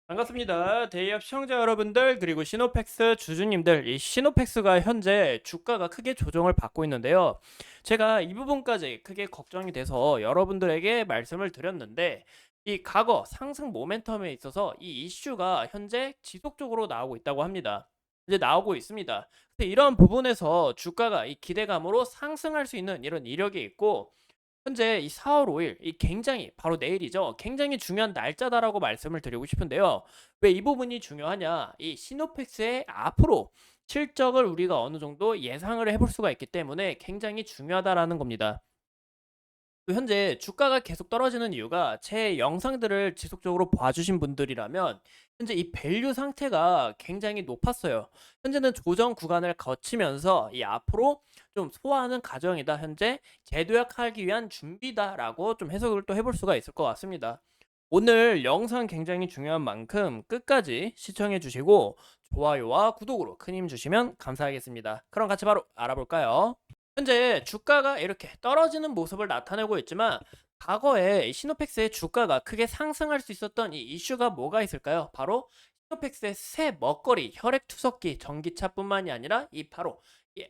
반갑습니다. 대기업 시청자 여러분들 그리고 시노팩스 주주님들, 이 시노팩스가 현재 주가가 크게 조정을 받고 있는데요. 제가 이 부분까지 크게 걱정이 돼서 여러분들에게 말씀을 드렸는데, 이 과거 상승 모멘텀에 있어서 이 이슈가 현재 지속적으로 나오고 있다고 합니다. 이제 나오고 있습니다. 근데 이런 부분에서 주가가 이 기대감으로 상승할 수 있는 이런 이력이 있고, 현재 이 4월 5일 이 굉장히 바로 내일이죠. 굉장히 중요한 날짜다라고 말씀을 드리고 싶은데요. 왜 이 부분이 중요하냐? 이 시노펙스의 앞으로 실적을 우리가 어느 정도 예상을 해볼 수가 있기 때문에 굉장히 중요하다라는 겁니다. 또 현재 주가가 계속 떨어지는 이유가 제 영상들을 지속적으로 봐주신 분들이라면 현재 이 밸류 상태가 굉장히 높았어요. 현재는 조정 구간을 거치면서 이 앞으로 좀 소화하는 과정이다. 현재 재도약하기 위한 준비다라고 좀 해석을 또 해볼 수가 있을 것 같습니다. 오늘 영상 굉장히 중요한 만큼 끝까지 시청해 주시고 좋아요와 구독으로 큰 힘 주시면 감사하겠습니다. 그럼 같이 바로 알아볼까요? 현재 주가가 이렇게 떨어지는 모습을 나타내고 있지만 과거에 이 시노펙스의 주가가 크게 상승할 수 있었던 이 이슈가 뭐가 있을까요? 바로 시노펙스의 새 먹거리 혈액투석기 전기차뿐만이 아니라 이 바로 이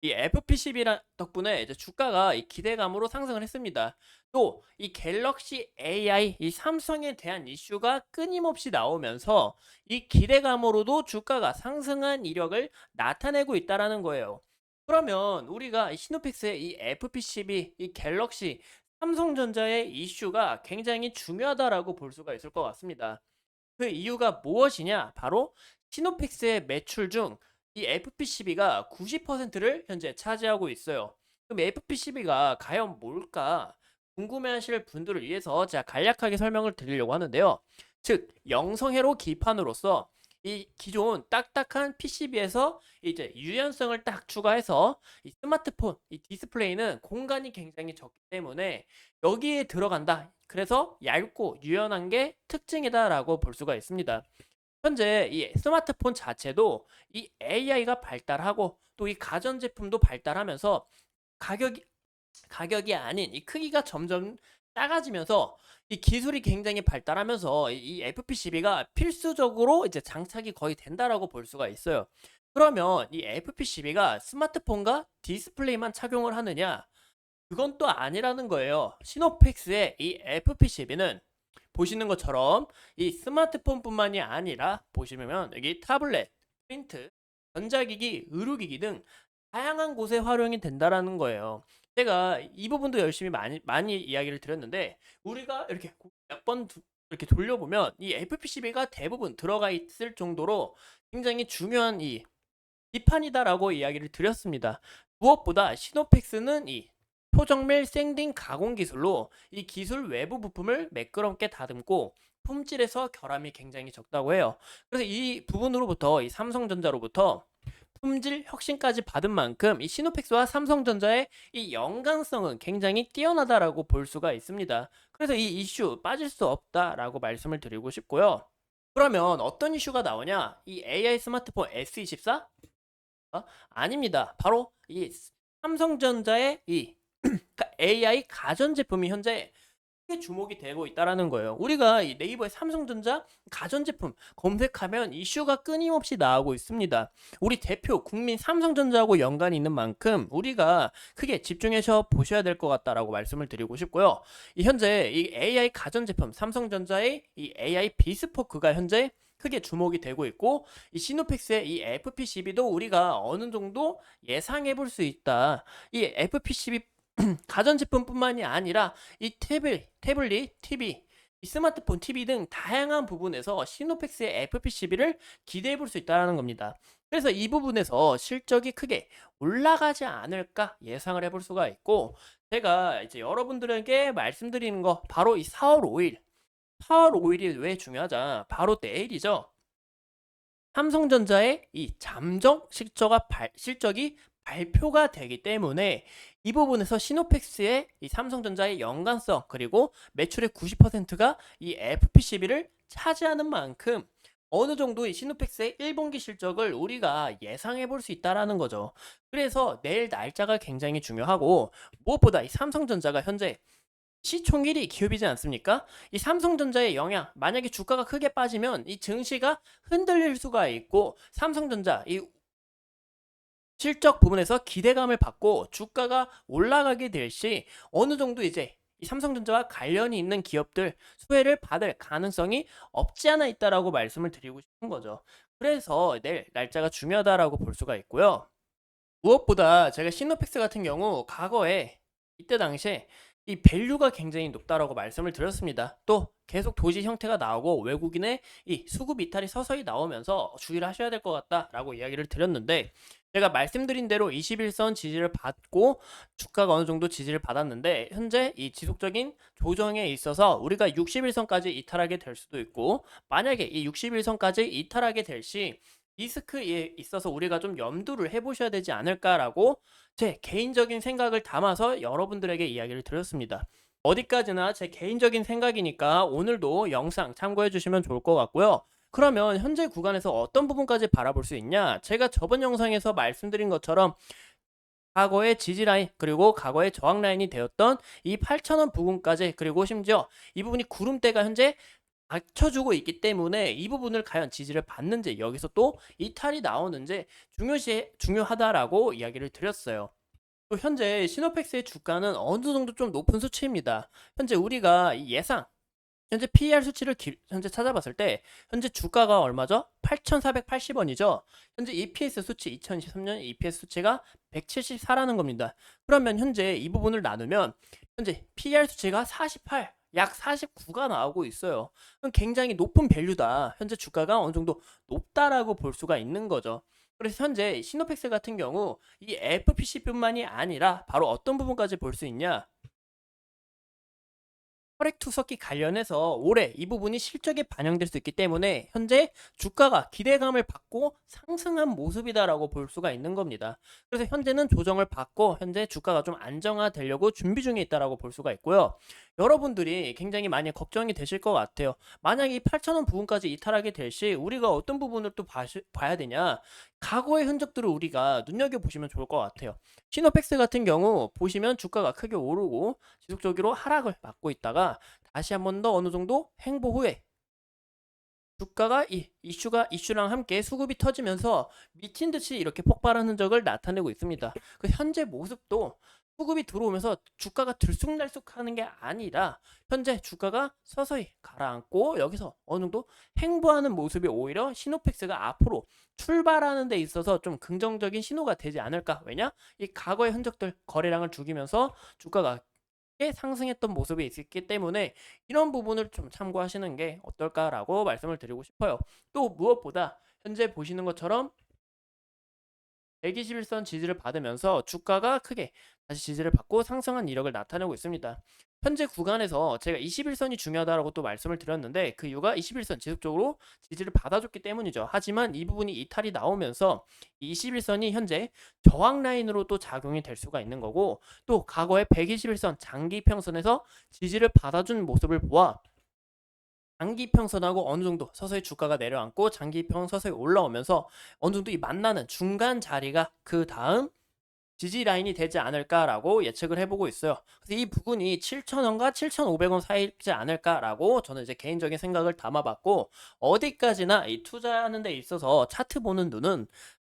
이 FP10이라 덕분에 이제 주가가 이 기대감으로 상승을 했습니다. 또 이 갤럭시 AI 이 삼성에 대한 이슈가 끊임없이 나오면서 이 기대감으로도 주가가 상승한 이력을 나타내고 있다라는 거예요. 그러면 우리가 이 시노펙스의 이 FP12, 이 갤럭시, 삼성전자의 이슈가 굉장히 중요하다라고 볼 수가 있을 것 같습니다. 그 이유가 무엇이냐? 바로 시노펙스의 매출 중 이 FP12가 90%를 현재 차지하고 있어요. 그럼 FP12가 과연 뭘까? 궁금해하실 분들을 위해서 제가 간략하게 설명을 드리려고 하는데요. 즉, 영성회로 기판으로서 이 기존 딱딱한 PCB에서 이제 유연성을 딱 추가해서 이 스마트폰, 이 디스플레이는 공간이 굉장히 적기 때문에 여기에 들어간다. 그래서 얇고 유연한 게 특징이다라고 볼 수가 있습니다. 현재 이 스마트폰 자체도 이 AI가 발달하고 또 이 가전제품도 발달하면서 가격이 가격이 아닌 이 크기가 점점 작아지면서 이 기술이 굉장히 발달하면서 이 FP12가 필수적으로 이제 장착이 거의 된다라고 볼 수가 있어요. 그러면 이 FP12가 스마트폰과 디스플레이만 착용을 하느냐? 그건 또 아니라는 거예요. 시노펙스의 이 FP12는 보시는 것처럼 이 스마트폰뿐만이 아니라 보시면 여기 타블렛, 프린트, 전자기기, 의료기기 등 다양한 곳에 활용이 된다라는 거예요. 제가 이 부분도 열심히 많이 이야기를 드렸는데 우리가 이렇게 몇 번 이렇게 돌려보면 이 FPCB가 대부분 들어가 있을 정도로 굉장히 중요한 이 기판이다라고 이야기를 드렸습니다. 무엇보다 시노펙스는 이 초정밀 샌딩 가공 기술로 이 기술 외부 부품을 매끄럽게 다듬고 품질에서 결함이 굉장히 적다고 해요. 그래서 이 부분으로부터 이 삼성전자로부터 품질 혁신까지 받은 만큼 이 시노펙스와 삼성전자의 이 연관성은 굉장히 뛰어나다라고 볼 수가 있습니다. 그래서 이 이슈 빠질 수 없다라고 말씀을 드리고 싶고요. 그러면 어떤 이슈가 나오냐? 이 AI 스마트폰 S24? 아닙니다. 바로 이 삼성전자의 이 AI 가전제품이 현재 크게 주목이 되고 있다라는 거예요. 우리가 이 네이버에 삼성전자 가전제품 검색하면 이슈가 끊임없이 나오고 있습니다. 우리 대표 국민 삼성전자하고 연관이 있는 만큼 우리가 크게 집중해서 보셔야 될 것 같다라고 말씀을 드리고 싶고요. 이 현재 이 AI 가전제품 삼성전자의 이 AI 비스포크가 현재 크게 주목이 되고 있고 이 시노펙스의 이 FP12도 우리가 어느 정도 예상해 볼 수 있다. 이 FP12 가전제품뿐만이 아니라 이 태블릿, TV, 이 스마트폰, TV 등 다양한 부분에서 시노펙스의 FP12를 기대해 볼 수 있다는 겁니다. 그래서 이 부분에서 실적이 크게 올라가지 않을까 예상을 해볼 수가 있고 제가 이제 여러분들에게 말씀드리는 거 바로 이 4월 5일 4월 5일이 왜 중요하자? 바로 내일이죠. 삼성전자의 이 잠정 실적이 발표가 되기 때문에 이 부분에서 시노펙스의 이 삼성전자의 연관성 그리고 매출의 90%가 이 FP12를 차지하는 만큼 어느 정도 이 시노펙스의 1분기 실적을 우리가 예상해 볼 수 있다라는 거죠. 그래서 내일 날짜가 굉장히 중요하고 무엇보다 이 삼성전자가 현재 시총일이 기업이지 않습니까? 이 삼성전자의 영향, 만약에 주가가 크게 빠지면 이 증시가 흔들릴 수가 있고 삼성전자 이 실적 부분에서 기대감을 받고 주가가 올라가게 될 시 어느 정도 이제 이 삼성전자와 관련이 있는 기업들 수혜를 받을 가능성이 없지 않아 있다라고 말씀을 드리고 싶은 거죠. 그래서 내일 날짜가 중요하다라고 볼 수가 있고요. 무엇보다 제가 시노펙스 같은 경우 과거에 이때 당시에 이 밸류가 굉장히 높다라고 말씀을 드렸습니다. 또 계속 도시 형태가 나오고 외국인의 이 수급 이탈이 서서히 나오면서 주의를 하셔야 될 것 같다라고 이야기를 드렸는데 제가 말씀드린 대로 21선 지지를 받고 주가가 어느 정도 지지를 받았는데 현재 이 지속적인 조정에 있어서 우리가 61선까지 이탈하게 될 수도 있고 만약에 이 61선까지 이탈하게 될 시 리스크에 있어서 우리가 좀 염두를 해보셔야 되지 않을까라고 제 개인적인 생각을 담아서 여러분들에게 이야기를 드렸습니다. 어디까지나 제 개인적인 생각이니까 오늘도 영상 참고해 주시면 좋을 것 같고요. 그러면 현재 구간에서 어떤 부분까지 바라볼 수 있냐? 제가 저번 영상에서 말씀드린 것처럼 과거의 지지라인 그리고 과거의 저항라인이 되었던 이 8,000원 부분까지 그리고 심지어 이 부분이 구름대가 현재 받쳐주고 있기 때문에 이 부분을 과연 지지를 받는지 여기서 또 이탈이 나오는지 중요하다라고 이야기를 드렸어요. 또 현재 시노펙스의 주가는 어느 정도 좀 높은 수치입니다. 현재 우리가 이 예상 현재 PER 수치를 현재 찾아봤을 때 현재 주가가 얼마죠? 8,480원이죠. 현재 EPS 수치 2023년 EPS 수치가 174라는 겁니다. 그러면 현재 이 부분을 나누면 현재 PER 수치가 48, 약 49가 나오고 있어요. 그럼 굉장히 높은 밸류다. 현재 주가가 어느 정도 높다라고 볼 수가 있는 거죠. 그래서 현재 시노펙스 같은 경우 이 FPC뿐만이 아니라 바로 어떤 부분까지 볼 수 있냐? 혈액 투석기 관련해서 올해 이 부분이 실적에 반영될 수 있기 때문에 현재 주가가 기대감을 받고 상승한 모습이다라고 볼 수가 있는 겁니다. 그래서 현재는 조정을 받고 현재 주가가 좀 안정화되려고 준비 중에 있다라고 볼 수가 있고요. 여러분들이 굉장히 많이 걱정이 되실 것 같아요. 만약에 이 8,000원 부분까지 이탈하게 될 시 우리가 어떤 부분을 또 봐야 되냐? 과거의 흔적들을 우리가 눈여겨보시면 좋을 것 같아요. 시노펙스 같은 경우 보시면 주가가 크게 오르고 지속적으로 하락을 맞고 있다가 다시 한 번 더 어느 정도 횡보 후에 주가가 이 이슈랑 함께 수급이 터지면서 미친 듯이 이렇게 폭발하는 흔적을 나타내고 있습니다. 그 현재 모습도 수급이 들어오면서 주가가 들쑥날쑥하는 게 아니라 현재 주가가 서서히 가라앉고 여기서 어느 정도 횡보하는 모습이 오히려 시노펙스가 앞으로 출발하는 데 있어서 좀 긍정적인 신호가 되지 않을까. 왜냐? 이 과거의 흔적들 거래량을 죽이면서 주가가 상승했던 모습이 있기 때문에 이런 부분을 좀 참고하시는 게 어떨까라고 말씀을 드리고 싶어요. 또 무엇보다 현재 보시는 것처럼 121선 지지를 받으면서 주가가 크게 다시 지지를 받고 상승한 이력을 나타내고 있습니다. 현재 구간에서 제가 21선이 중요하다고 또 말씀을 드렸는데 그 이유가 21선 지속적으로 지지를 받아줬기 때문이죠. 하지만 이 부분이 이탈이 나오면서 21선이 현재 저항 라인으로 또 작용이 될 수가 있는 거고 또 과거의 121선 장기 평선에서 지지를 받아준 모습을 보아 장기평선하고 어느 정도 서서히 주가가 내려앉고 장기평 서서히 올라오면서 어느 정도 이 만나는 중간 자리가 그 다음 지지 라인이 되지 않을까라고 예측을 해보고 있어요. 그래서 이 부분이 7,000원과 7,500원 사이지 않을까라고 저는 이제 개인적인 생각을 담아봤고 어디까지나 이 투자하는 데 있어서 차트 보는 눈은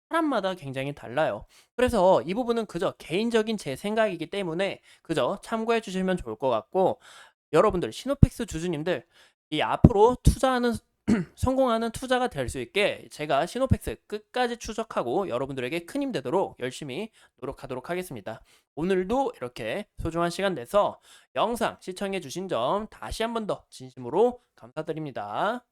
사람마다 굉장히 달라요. 그래서 이 부분은 그저 개인적인 제 생각이기 때문에 그저 참고해 주시면 좋을 것 같고 여러분들 시노펙스 주주님들 이 앞으로 투자하는 성공하는 투자가 될 수 있게 제가 시노펙스 끝까지 추적하고 여러분들에게 큰 힘 되도록 열심히 노력하도록 하겠습니다. 오늘도 이렇게 소중한 시간 내서 영상 시청해 주신 점 다시 한 번 더 진심으로 감사드립니다.